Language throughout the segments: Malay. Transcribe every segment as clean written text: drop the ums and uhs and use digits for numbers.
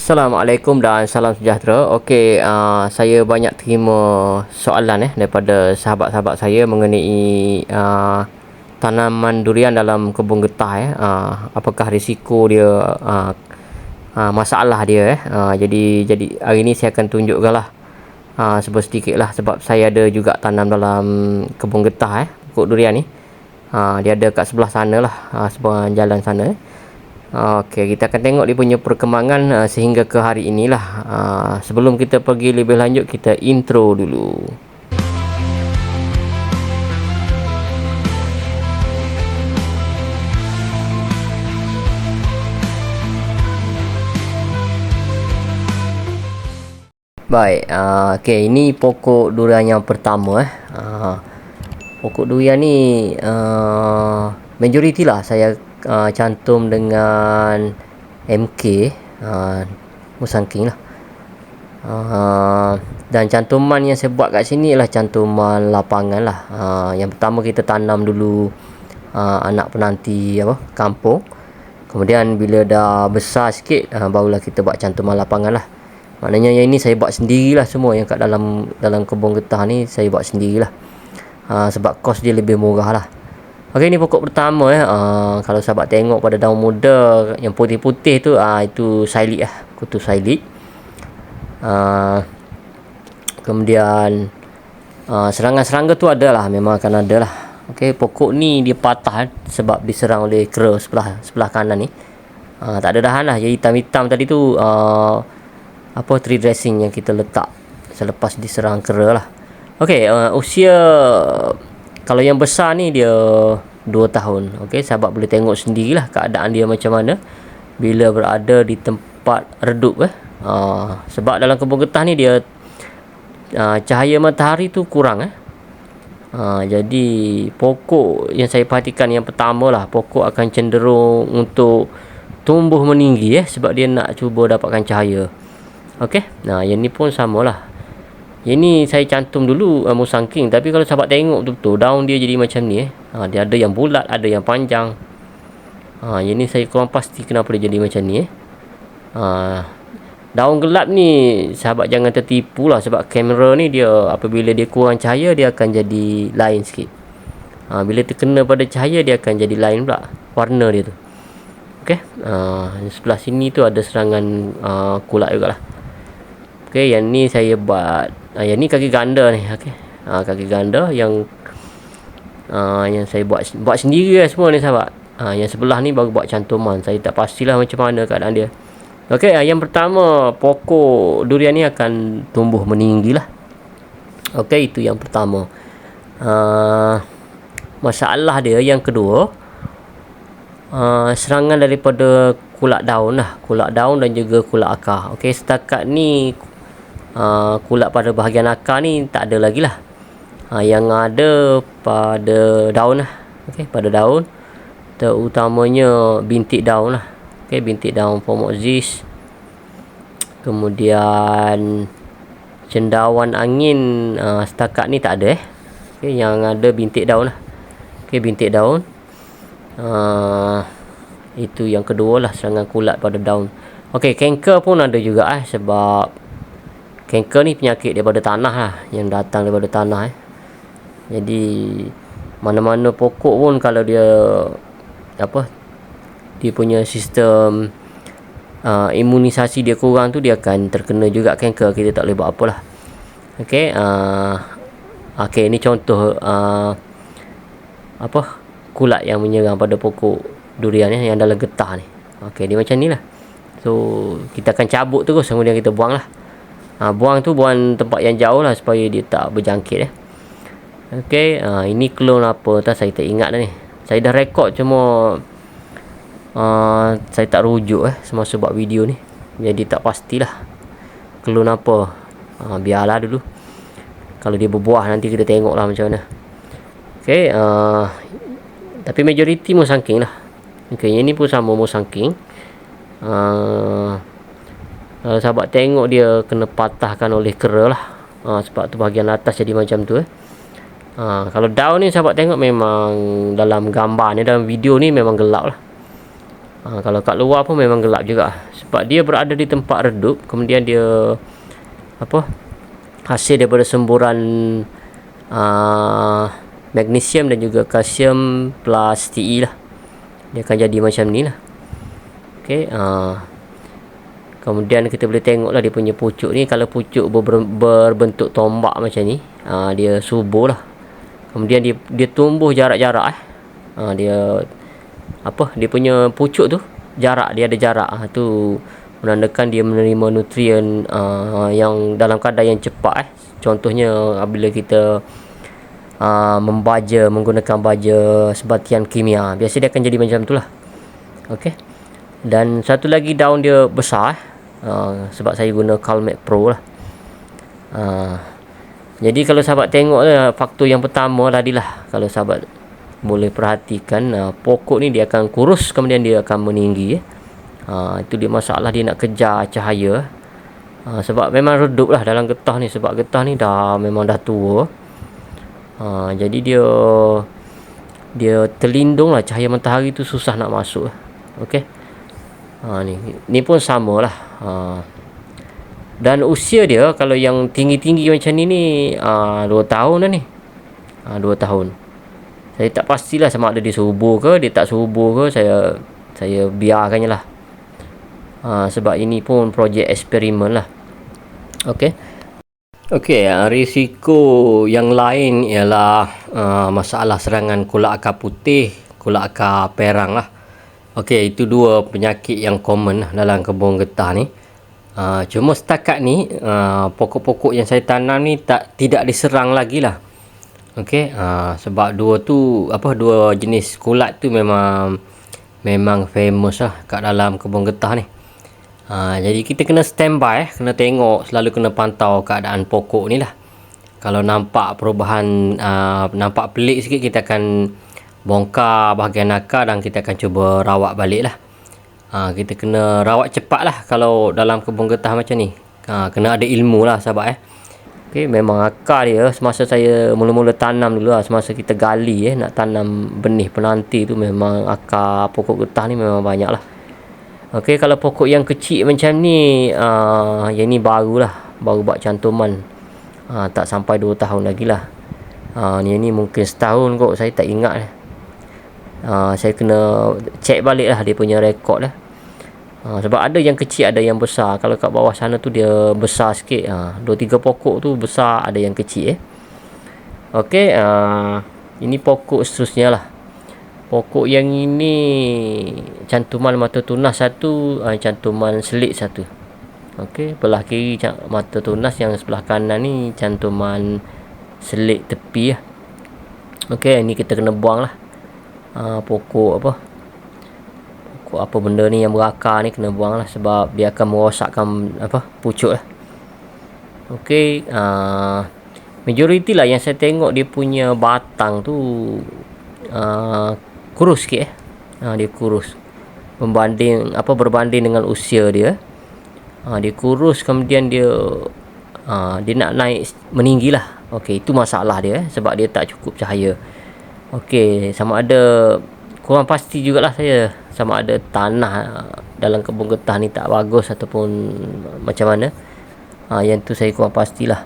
Assalamualaikum dan salam sejahtera. Okey, saya banyak terima soalan daripada sahabat-sahabat saya mengenai tanaman durian dalam kebun getah apakah risiko dia, masalah dia jadi hari ni saya akan tunjukkanlah sedikitlah sebab saya ada juga tanam dalam kebun getah pokok durian ni. Dia ada kat sebelah sana lah, sebelah jalan sana. Okey, kita akan tengok dia punya perkembangan sehingga ke hari inilah. Sebelum kita pergi lebih lanjut, kita intro dulu. Baik, okey, ini pokok durian yang pertama pokok durian ni majoriti lah saya cantum dengan MK Musangking lah. Dan cantuman yang saya buat kat sini ialah cantuman lapangan lah. Yang pertama kita tanam dulu anak penanti kampung. Kemudian bila dah besar sikit barulah kita buat cantuman lapangan lah. Maknanya yang ini saya buat sendirilah, semua yang kat dalam kebun getah ni saya buat sendirilah. Sebab kos dia lebih murah lah. Okey, ni pokok pertama kalau sahabat tengok pada daun muda yang putih-putih tu, itu sailik kutu sailik. Kemudian serangga-serangga tu adalah, memang akan ada lah. Okey, pokok ni dia patah sebab diserang oleh kera sebelah kanan ni. Tak ada dahan lah, jadi hitam-hitam tadi tu tree dressing yang kita letak selepas diserang kera lah. Okey, usia kalau yang besar ni dia 2 tahun. Okey, sahabat boleh tengok sendirilah keadaan dia macam mana bila berada di tempat redup sebab dalam kebun getah ni dia cahaya matahari tu kurang jadi pokok yang saya perhatikan yang pertama lah, pokok akan cenderung untuk tumbuh meninggi sebab dia nak cuba dapatkan cahaya. Okey, yang ni pun samalah. Yang ni saya cantum dulu Musangking, tapi kalau sahabat tengok betul-betul daun dia jadi macam ni dia ada yang bulat, ada yang panjang. Yang ni saya kurang pasti kenapa dia jadi macam ni daun gelap ni sahabat jangan tertipu lah, sebab kamera ni dia apabila dia kurang cahaya dia akan jadi lain sikit. Bila terkena pada cahaya dia akan jadi lain pula warna dia tu. Okey, sebelah sini tu ada serangan kulak jugalah. Okey, yang ni saya buat yang ni kaki ganda ni. Okey, kaki ganda yang saya buat sendiri semua ni sahabat. Yang sebelah ni baru buat cantuman. Saya tak pastilah macam mana keadaan dia. Okey, yang pertama pokok durian ni akan tumbuh meninggi lah. Okey, itu yang pertama. Masalah dia yang kedua, serangan daripada kulak daun dan juga kulak akar. Okey, setakat ni kulak pada bahagian akar ni tak ada lagi lah. Yang ada pada daun lah. Okey, pada daun terutamanya bintik daun lah. Okey, bintik daun pomoxis. Kemudian cendawan angin setakat ni tak ada Okey, yang ada bintik daun lah. Okey, bintik daun. Itu yang kedua lah, serangan kulat pada daun. Okey, kanker pun ada juga sebab kanker ni penyakit daripada tanah lah, yang datang daripada tanah Jadi mana-mana pokok pun kalau dia dia punya sistem imunisasi dia kurang tu, dia akan terkena juga kanker. Kita tak boleh buat apalah. Okey, okey, ni contoh kulat yang menyerang pada pokok durian yang dalam getah ni. Okey, dia macam ni lah. So kita akan cabut terus, kemudian kita buang lah. Buang tempat yang jauh lah supaya dia tak berjangkit Okey, ini klon apa saya tak ingat dah ni. Saya dah rekod, cuma saya tak rujuk semasa buat video ni, jadi tak pastilah klon apa. Biarlah dulu, kalau dia berbuah nanti kita tengok lah macam mana. Okey, tapi majoriti Musangking lah. Okey, yang ni pun sama Musangking. Kalau sahabat tengok dia kena patahkan oleh kera lah. Sebab tu bahagian atas jadi macam tu Kalau daun ni sahabat tengok memang dalam gambar ni, dalam video ni memang gelap lah. Kalau kat luar pun memang gelap juga, sebab dia berada di tempat redup. Kemudian dia hasil daripada semburan magnesium dan juga kalsium plus Te lah. Dia akan jadi macam ni lah. Okey, kemudian kita boleh tengok lah dia punya pucuk ni. Kalau pucuk berbentuk tombak macam ni, dia subur lah. Kemudian dia tumbuh jarak-jarak dia punya pucuk tu jarak, dia ada jarak. Tu menandakan dia menerima nutrien yang dalam kadar yang cepat. Contohnya apabila kita membaja menggunakan baja sebatian kimia, biasa dia akan jadi macam tu lah. Okey. Dan satu lagi, daun dia besar sebab saya guna Calmac Pro lah. Jadi kalau sahabat tengok faktor yang pertama tadilah, kalau sahabat boleh perhatikan, pokok ni dia akan kurus, kemudian dia akan meninggi. Itu dia masalah, dia nak kejar cahaya. Sebab memang redup lah dalam getah ni, sebab getah ni memang dah tua. Jadi dia terlindung lah, cahaya matahari tu susah nak masuk. Okey. Ni pun sama lah. Dan usia dia, kalau yang tinggi-tinggi macam ni 2 tahun dah ni. 2 tahun. Saya tak pastilah sama ada dia subur ke, dia tak subur ke. Saya biarkannya lah. Sebab ini pun projek eksperimen lah. Okey, risiko yang lain ialah masalah serangan kulak akar putih, kulak akar perang lah. Okey, itu 2 penyakit yang common lah dalam kebun getah ni. Cuma setakat ni pokok-pokok yang saya tanam ni tidak diserang lagi lah. Okey, sebab dua jenis kulat tu memang famous lah kat dalam kebun getah ni. Jadi kita kena standby, kena tengok, selalu kena pantau keadaan pokok ni lah. Kalau nampak perubahan, nampak pelik sikit, kita akan bongkar bahagian akar dan kita akan cuba rawat balik lah. Kita kena rawat cepat lah kalau dalam kebun getah macam ni. Kena ada ilmu lah sahabat. Okay, memang akar dia, semasa saya mula-mula tanam dulu lah, semasa kita gali nak tanam benih penanti tu, memang akar pokok getah ni memang banyak lah. Okey, kalau pokok yang kecil macam ni, yang ni baru buat cantuman, tak sampai 2 tahun lagi lah. Ni mungkin setahun kot, saya tak ingat. Saya kena check balik lah dia punya rekod lah. Sebab ada yang kecil, ada yang besar. Kalau kat bawah sana tu dia besar sikit, 2-3 pokok tu besar, ada yang kecil. Okey, ini pokok seterusnya lah. Pokok yang ini cantuman mata tunas 1, cantuman selit 1. Okey, belah kiri mata tunas, yang sebelah kanan ni cantuman selit tepi lah. Okey, ini kita kena buang lah. Pokok apa benda ni yang berakar ni kena buang lah, sebab dia akan merosakkan pucuk lah. Okey, majoriti lah yang saya tengok dia punya batang tu kurus sikit. Dia kurus berbanding dengan usia dia. Dia kurus, kemudian dia nak naik meninggi lah. Okey, itu masalah dia, sebab dia tak cukup cahaya. Okey, sama ada, kurang pasti jugalah saya, sama ada tanah dalam kebun getah ni tak bagus ataupun macam mana. Yang tu saya kurang pastilah.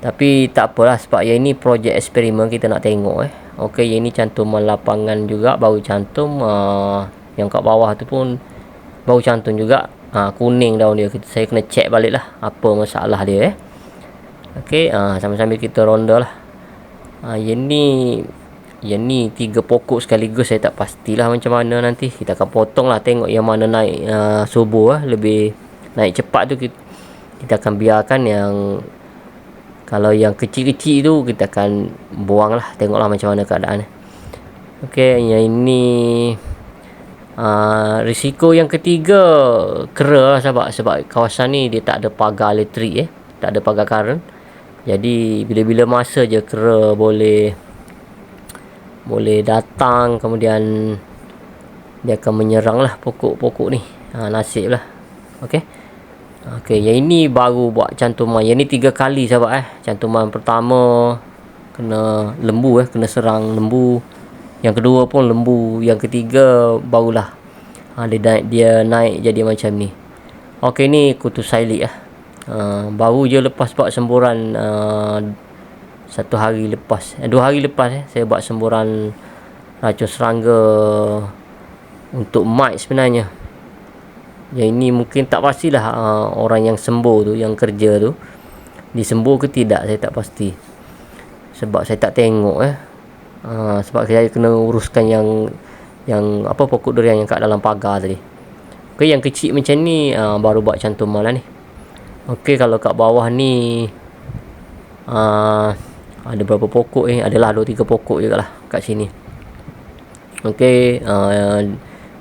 Tapi tak apalah, sebab yang ini projek eksperimen, kita nak tengok. Okey, yang ini cantuman lapangan juga, baru cantum. Yang kat bawah tu pun baru cantum juga. Kuning daun dia. Saya kena check balik lah apa masalah dia. Okey, sambil-sambil kita ronda lah. Yang ni 3 pokok sekaligus, saya tak pastilah macam mana nanti. Kita akan potong lah, tengok yang mana naik subur lebih naik cepat tu. Kita akan biarkan yang, kalau yang kecil-kecil tu kita akan buang lah. Tengoklah macam mana keadaan. Okey, yang ini risiko yang ketiga, kera lah sebab kawasan ni dia tak ada pagar elektrik, tak ada pagar current. Jadi bila-bila masa je kera boleh datang, kemudian dia akan menyerang lah pokok-pokok ni. Nasib lah. Okey, yang ini baru buat cantuman. Yang ni 3 kali sahabat. Cantuman pertama kena lembu, kena serang lembu. Yang kedua pun lembu. Yang ketiga barulah Dia naik jadi macam ni. Okey, ni kutu Silex lah. Baru je lepas buat semburan 1 hari lepas, 2 hari lepas saya buat semburan racun serangga untuk mite sebenarnya. Yang ini mungkin tak pastilah orang yang sembuh tu, yang kerja tu disembuh ke tidak, saya tak pasti. Sebab saya tak tengok sebab saya kena uruskan yang apa, pokok durian yang kat dalam pagar tadi. Okey, yang kecil macam ni baru buat cantuman lah ni. Okey, kalau kat bawah ni ada berapa pokok adalah 2-3 pokok jugalah kat sini. Okey,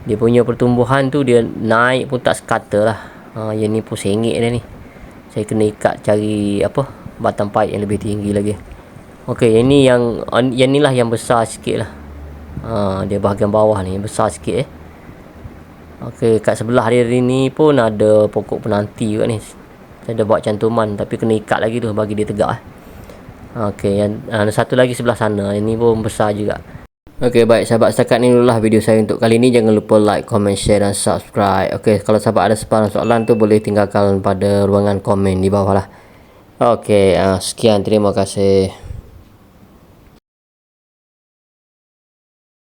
dia punya pertumbuhan tu dia naik pun tak sekata lah. Yang ni pun sengit dah ni. Saya kena ikat cari apa, batang paip yang lebih tinggi lagi. Okey, yang ni lah yang besar sikit lah. Dia bahagian bawah ni yang besar sikit Okey, kat sebelah dia ni pun ada pokok penanti juga ni. Saya dah buat cantuman tapi kena ikat lagi tu bagi dia tegak Okey, yang satu lagi sebelah sana, ini pun besar juga. Okey, baik sahabat, setakat ni dululah video saya untuk kali ni. Jangan lupa like, comment, share dan subscribe. Okey, kalau sahabat ada soalan tu boleh tinggalkan pada ruangan komen di bawah lah. Okey, sekian, terima kasih.